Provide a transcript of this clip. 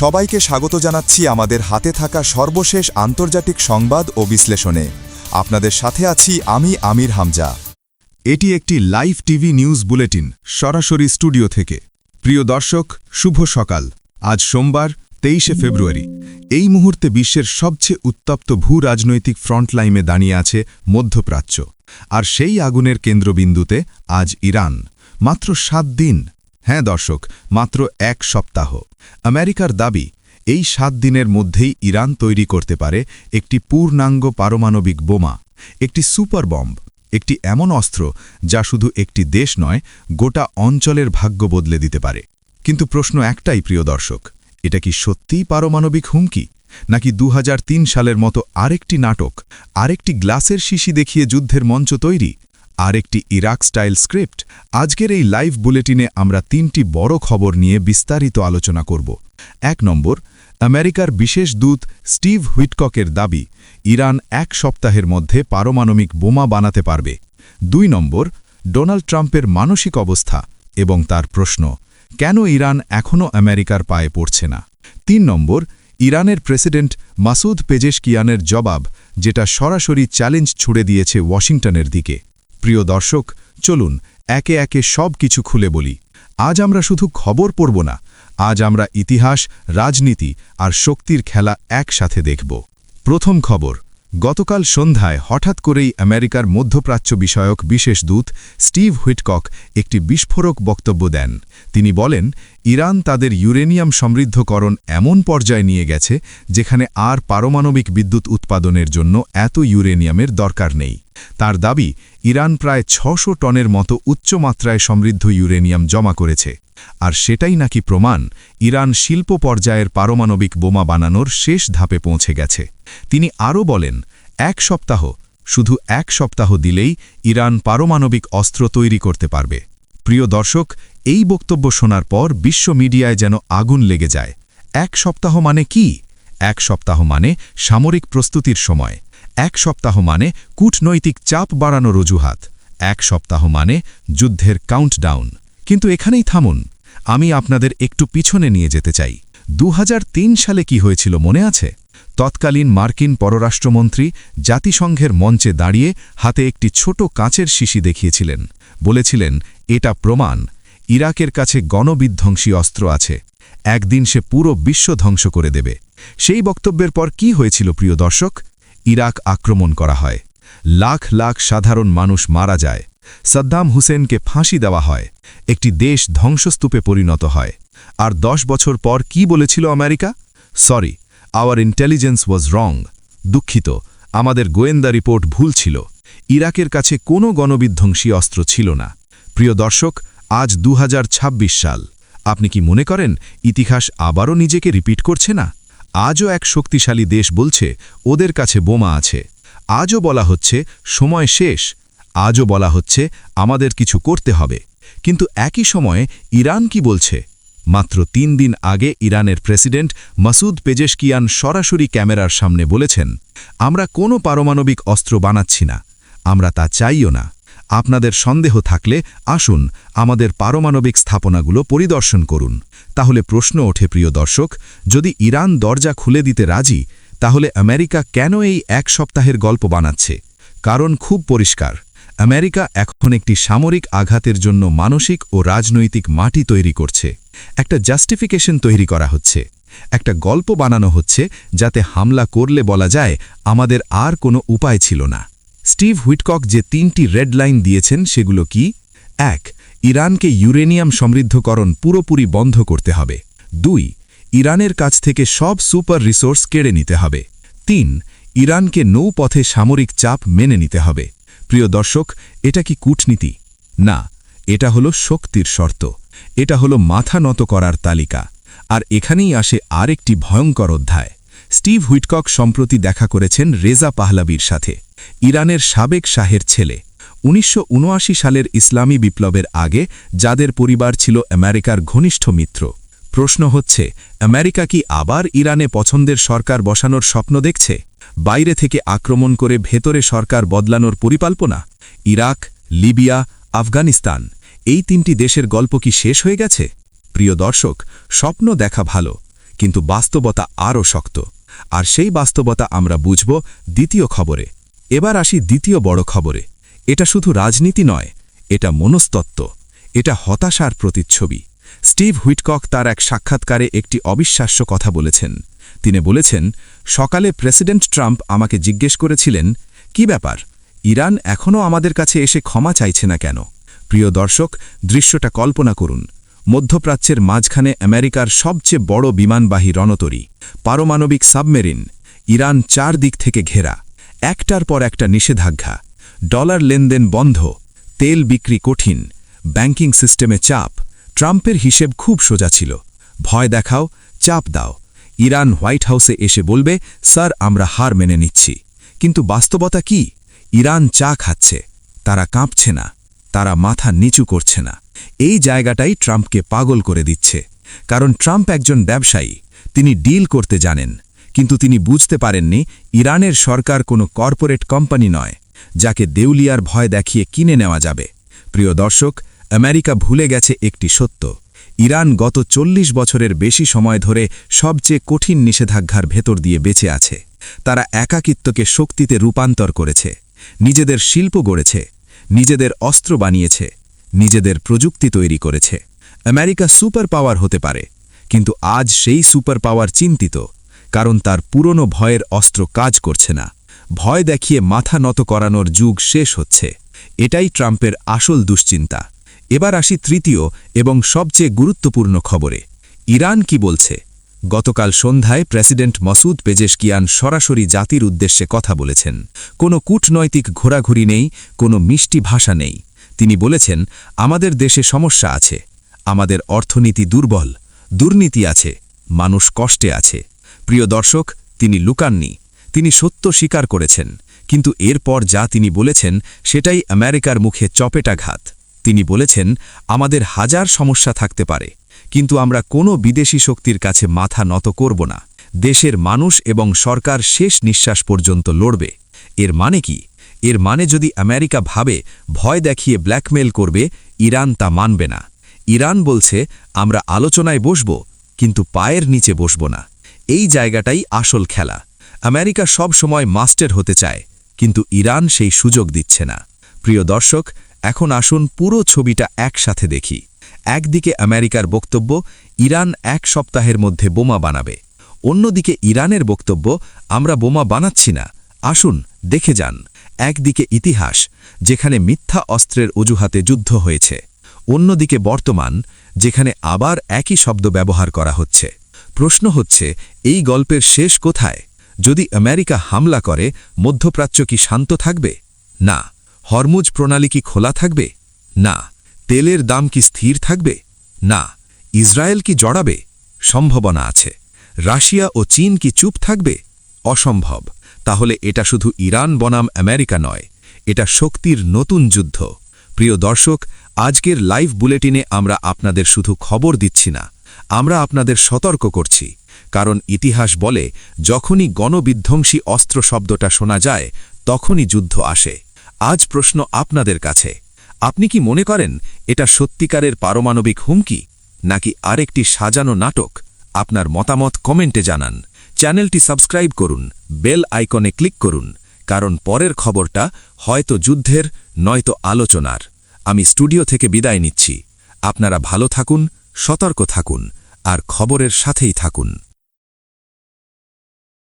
সবাইকে স্বাগত জানাচ্ছি আমাদের হাতে থাকা সর্বশেষ আন্তর্জাতিক সংবাদ ও বিশ্লেষণে। আপনাদের সাথে আছি আমি আমির হামজা। এটি একটি লাইভ টিভি নিউজ বুলেটিন সরাসরি স্টুডিও থেকে। প্রিয় দর্শক, শুভ সকাল। আজ সোমবার 23শে ফেব্রুয়ারি। এই মুহূর্তে বিশ্বের সবচেয়ে উত্তপ্ত ভূ-রাজনৈতিক ফ্রন্টলাইনে দাঁড়িয়ে আছে মধ্যপ্রাচ্য। আর সেই আগুনের কেন্দ্রবিন্দুতে আজ ইরান। মাত্র 7 দিন, হ্যাঁ দর্শক, মাত্র 1 সপ্তাহ। আমেরিকার দাবি, এই 7 দিনের মধ্যেই ইরান তৈরি করতে পারে একটি পূর্ণাঙ্গ পারমাণবিক বোমা, একটি সুপার বম্ব, একটি এমন অস্ত্র যা শুধু একটি দেশ নয়, গোটা অঞ্চলের ভাগ্য বদলে দিতে পারে। কিন্তু প্রশ্ন একটাই প্রিয় দর্শক, এটা কি সত্যিই পারমাণবিক হুমকি, নাকি 2003 সালের মতো আরেকটি নাটক, আরেকটি গ্লাসের শিশি দেখিয়ে যুদ্ধের মঞ্চ তৈরি, আরেকটি ইরাক স্টাইল স্ক্রিপ্ট? আজকের এই লাইভ বুলেটিনে আমরা 3টি বড় খবর নিয়ে বিস্তারিত আলোচনা করব। 1 নম্বর, আমেরিকার বিশেষ দূত স্টিভ হুইটককের দাবি, ইরান 1 সপ্তাহের মধ্যে পারমাণবিক বোমা বানাতে পারবে। 2 নম্বর, ডোনাল্ড ট্রাম্পের মানসিক অবস্থা এবং তার প্রশ্ন, কেন ইরান এখনও আমেরিকার পায়ে পড়ছে না। 3 নম্বর, ইরানের প্রেসিডেন্ট মাসুদ পেজেশকিয়ানের জবাব, যেটা সরাসরি চ্যালেঞ্জ ছুড়ে দিয়েছে ওয়াশিংটনের দিকে। প্রিয় দর্শক, চলুন একে একে সব কিছু খুলে বলি। আজ আমরা শুধু খবর পড়ব না, আজ আমরা ইতিহাস, রাজনীতি আর শক্তির খেলা একসাথে দেখব। প্রথম খবর, গতকাল সন্ধ্যায় হঠাৎ করেই আমেরিকার মধ্যপ্রাচ্য বিষয়ক বিশেষ দূত স্টিভ হুইটকক একটি বিস্ফোরক বক্তব্য দেন। তিনি বলেন, ইরান তাদের ইউরেনিয়াম সমৃদ্ধকরণ এমন পর্যায়ে নিয়ে গেছে যেখানে আর পারমাণবিক বিদ্যুৎ উৎপাদনের জন্য এত ইউরেনিয়ামের দরকার নেই। তার দাবি, ইরান প্রায় 600 টনের মতো উচ্চমাত্রায় সমৃদ্ধ ইউরেনিয়াম জমা করেছে। আর সেটাই নাকি প্রমাণ, ইরান শিল্প পর্যায়ের পারমাণবিক বোমা বানানোর শেষ ধাপে পৌঁছে গেছে। তিনি আরও বলেন, 1 সপ্তাহ, শুধু 1 সপ্তাহ দিলেই ইরান পারমাণবিক অস্ত্র তৈরি করতে পারবে। প্রিয় দর্শক, এই বক্তব্য শোনার পর বিশ্ব মিডিয়ায় যেন আগুন লেগে যায়। 1 সপ্তাহ মানে কি? 1 সপ্তাহ মানে সামরিক প্রস্তুতির সময়। 1 সপ্তাহ মানে কূটনৈতিক চাপ বাড়ানোর অজুহাত। 1 সপ্তাহ মানে যুদ্ধের কাউন্টডাউন। কিন্তু এখানেই থামুন, আমি আপনাদের একটু পিছনে নিয়ে যেতে চাই। 2003 সালে কি হয়েছিল মনে আছে? তৎকালীন মার্কিন পররাষ্ট্রমন্ত্রী জাতিসংঘের মঞ্চে দাঁড়িয়ে হাতে একটি ছোট কাঁচের শিশি দেখিয়েছিলেন। বলেছিলেন, এটা প্রমাণ, ইরাকের কাছে গণবিধ্বংসী অস্ত্র আছে, একদিন সে পুরো বিশ্ব ধ্বংস করে দেবে। সেই বক্তব্যের পর কি হয়েছিল প্রিয় দর্শক? ইরাক আক্রমণ করা হয়, লাখ লাখ সাধারণ মানুষ মারা যায়, সাদ্দাম হুসেনকে ফাঁসি দেওয়া হয়, একটি দেশ ধ্বংসস্তূপে পরিণত হয়। আর 10 বছর পর কি বলেছিল আমেরিকা? সরি, আওয়ার ইন্টেলিজেন্স ওয়াজ রং। দুঃখিত, আমাদের গোয়েন্দা রিপোর্ট ভুল ছিল। ইরাকের কাছে কোনো গণবিধ্বংসী অস্ত্র ছিল না। প্রিয় দর্শক, আজ 2026 সাল। আপনি কি মনে করেন ইতিহাস আবারও নিজেকে রিপিট করছে না? আজও এক শক্তিশালী দেশ বলছে ওদের কাছে বোমা আছে। আজও বলা হচ্ছে সময় শেষ। আজও বলা হচ্ছে আমাদের কিছু করতে হবে। কিন্তু একই সময়ে ইরান কি বলছে? মাত্র 3 দিন আগে ইরানের প্রেসিডেন্ট মাসুদ পেজেশকিয়ান সরাসরি ক্যামেরার সামনে বলেছেন, আমরা কোনো পারমাণবিক অস্ত্র বানাচ্ছি না, আমরা তা চাইও না। আপনাদের সন্দেহ থাকলে আসুন আমাদের পারমাণবিক স্থাপনাগুলো পরিদর্শন করুন। তাহলে প্রশ্ন ওঠে প্রিয় দর্শক, যদি ইরান দরজা খুলে দিতে রাজি, তাহলে আমেরিকা কেন এই 1 সপ্তাহের গল্প বানাচ্ছে? কারণ খুব পরিষ্কার, আমেরিকা এখন একটি সামরিক আঘাতের জন্য মানসিক ও রাজনৈতিক মাটি তৈরি করছে। একটা জাস্টিফিকেশন তৈরি করা হচ্ছে, একটা গল্প বানানো হচ্ছে যাতে হামলা করলে বলা যায় আমাদের আর কোনো উপায় ছিল না। স্টিভ হুইটকক যে 3টি রেড লাইন দিয়েছেন সেগুলো কি? 1, ইরানকে ইউরেনিয়াম সমৃদ্ধকরণ পুরোপুরি বন্ধ করতে হবে। 2, ইরানের কাছ থেকে সব সুপার রিসোর্স কেড়ে নিতে হবে। 3, ইরানকে নৌপথে সামরিক চাপ মেনে নিতে হবে। প্রিয় দর্শক, এটা কি কূটনীতি? না, এটা হলো শক্তির শর্ত। এটা হলো মাথা নত করার তালিকা। আর এখানেই আসে আরেকটি ভয়ঙ্কর অধ্যায়। স্টিভ হুইটকক সম্প্রতি দেখা করেছেন রেজা পাহলাবির সাথে, ইরানের সাবেক শাহের ছেলে। 1979 সালের ইসলামী বিপ্লবের আগে যাদের পরিবার ছিল আমেরিকার ঘনিষ্ঠ মিত্র। প্রশ্ন হচ্ছে, আমেরিকা কি আবার ইরানে পছন্দের সরকার বসানোর স্বপ্ন দেখছে? বাইরে থেকে আক্রমণ করে ভেতরে সরকার বদলানোর পরিকল্পনা? ইরাক, লিবিয়া, আফগানিস্তান, এই 3টি দেশের গল্প কি শেষ হয়ে গেছে? প্রিয় দর্শক, স্বপ্ন দেখা ভালো, কিন্তু বাস্তবতা আরও শক্ত। আর সেই বাস্তবতা আমরা বুঝব দ্বিতীয় খবরে। এবার আসি দ্বিতীয় বড় খবরে। এটা শুধু রাজনীতি নয়, এটা মনস্তত্ত্ব, এটা হতাশার প্রতিচ্ছবি। স্টিভ হুইটকক তার এক সাক্ষাৎকারে একটি অবিশ্বাস্য কথা বলেছেন। তিনি বলেছেন, সকালে প্রেসিডেন্ট ট্রাম্প আমাকে জিজ্ঞেস করেছিলেন, কি ব্যাপার, ইরান এখনও আমাদের কাছে এসে ক্ষমা চাইছে না কেন? প্রিয় দর্শক, দৃশ্যটা কল্পনা করুন। মধ্যপ্রাচ্যের মাঝখানে আমেরিকার সবচেয়ে বড় বিমানবাহী রণতরী, পারমাণবিক সাবমেরিন, ইরান 4 দিক থেকে ঘেরা, একটার পর একটা নিষেধাজ্ঞা, ডলার লেনদেন বন্ধ, তেল বিক্রি কঠিন, ব্যাংকিং সিস্টেমে চাপ। ট্রাম্পের হিসেব খুব সোজা ছিল, ভয় দেখাও, চাপ দাও। ইরান হোয়াইট হাউসে এসে বলবে, স্যার আমরা হার মেনে নিচ্ছি। কিন্তু বাস্তবতা কি? ইরান চা খাচ্ছে, তারা কাঁপছে না, তারা মাথা নিচু করছে না। এই জায়গাটাই ট্রাম্পকে পাগল করে দিচ্ছে। কারণ ট্রাম্প একজন ব্যবসায়ী, তিনি ডিল করতে জানেন, কিন্তু তিনি বুঝতে পারেননি ইরানের সরকার কোনো কর্পোরেট কোম্পানি নয়, যাকে দেউলিয়ার ভয় দেখিয়ে কিনে নেওয়া যাবে। প্রিয় দর্শক, আমেরিকা ভুলে গেছে একটি সত্য, ইরান গত 40 বছরের বেশি সময় ধরে সবচেয়ে কঠিন নিষেধাজ্ঞার ভেতর দিয়ে বেঁচে আছে। তারা একাকিত্বকে শক্তিতে রূপান্তর করেছে, নিজেদের শিল্প গড়েছে, নিজেদের অস্ত্র বানিয়েছে, নিজেদের প্রযুক্তি তৈরি করেছে। আমেরিকা সুপার পাওয়ার হতে পারে, কিন্তু আজ সেই সুপার পাওয়ার চিন্তিত, কারণ তার পুরনো ভয়ের অস্ত্র কাজ করছে না। ভয় দেখিয়ে মাথা নত করানোর যুগ শেষ হচ্ছে। এটাই ট্রাম্পের আসল দুশ্চিন্তা। এবার আসি তৃতীয় এবং সবচেয়ে গুরুত্বপূর্ণ খবরে। ইরান কি বলছে? গতকাল সন্ধ্যায় প্রেসিডেন্ট মাসুদ পেজেশকিয়ান সরাসরি জাতির উদ্দেশ্যে কথা বলেছেন। কোনো কূটনৈতিক ঘোরাঘুরি নেই, কোনো মিষ্টি ভাষা নেই। তিনি বলেছেন, আমাদের দেশে সমস্যা আছে, আমাদের অর্থনীতি দুর্বল, দুর্নীতি আছে, মানুষ কষ্টে আছে। প্রিয় দর্শক, তিনি লুকাননি, তিনি সত্য স্বীকার করেছেন। কিন্তু এরপর যা তিনি বলেছেন সেটাই আমেরিকার মুখে চপেটাঘাত। তিনি বলেছেন, আমাদের হাজার সমস্যা থাকতে পারে, কিন্তু আমরা কোনো বিদেশি শক্তির কাছে মাথা নত করব না। দেশের মানুষ এবং সরকার শেষ নিঃশ্বাস পর্যন্ত লড়বে। এর মানে কি? এর মানে যদি আমেরিকা ভাবে ভয় দেখিয়ে ব্ল্যাকমেল করবে, ইরান তা মানবে না। ইরান বলছে, আমরা আলোচনায় বসব, কিন্তু পায়ের নিচে বসব না। এই জায়গাটাই আসল খেলা। আমেরিকা সব সময় মাস্টার হতে চায়, কিন্তু ইরান সেই সুযোগ দিচ্ছে না। প্রিয় দর্শক, এখন আসুন পুরো ছবিটা একসাথে দেখি। একদিকে আমেরিকার বক্তব্য, ইরান 1 সপ্তাহের মধ্যে বোমা বানাবে। অন্যদিকে ইরানের বক্তব্য, আমরা বোমা বানাচ্ছি না, আসুন দেখে যান। একদিকে ইতিহাস, যেখানে মিথ্যা অস্ত্রের অজুহাতে যুদ্ধ হয়েছে। অন্যদিকে বর্তমান, যেখানে আবার একই শব্দ ব্যবহার করা হচ্ছে। প্রশ্ন হচ্ছে, এই গল্পের শেষ কোথায়? যদি আমেরিকা হামলা করে, মধ্যপ্রাচ্য কি শান্ত থাকবে? না। হরমুজ প্রণালী কি খোলা থাকবে? না। তেলের দাম কি স্থির থাকবে? না। ইসরায়েল কি জড়াবে? সম্ভাবনা আছে। রাশিয়া ও চীন কি চুপ থাকবে? অসম্ভব। তাহলে এটা শুধু ইরান বনাম আমেরিকা নয়, এটা শক্তির নতুন যুদ্ধ। প্রিয় দর্শক, আজকের লাইভ বুলেটিনে আমরা আপনাদের শুধু খবর দিচ্ছি না, আমরা আপনাদের সতর্ক করছি। কারণ ইতিহাস বলে, যখনই গণবিধ্বংসী অস্ত্র শব্দটা শোনা যায়, তখনই যুদ্ধ আসে। আজ প্রশ্ন আপনাদের কাছে, আপনি কি মনে করেন এটা সত্যিকারের পারমাণবিক হুমকি, নাকি আরেকটি সাজানো নাটক? আপনার মতামত কমেন্টে জানান। চ্যানেলটি সাবস্ক্রাইব করুন, বেল আইকনে ক্লিক করুন, কারণ পরের খবরটা হয়তো যুদ্ধের, নয়তো আলোচনার। আমি স্টুডিও থেকে বিদায় নিচ্ছি। আপনারা ভালো থাকুন, সতর্ক থাকুন, আর খবরের সাথেই থাকুন।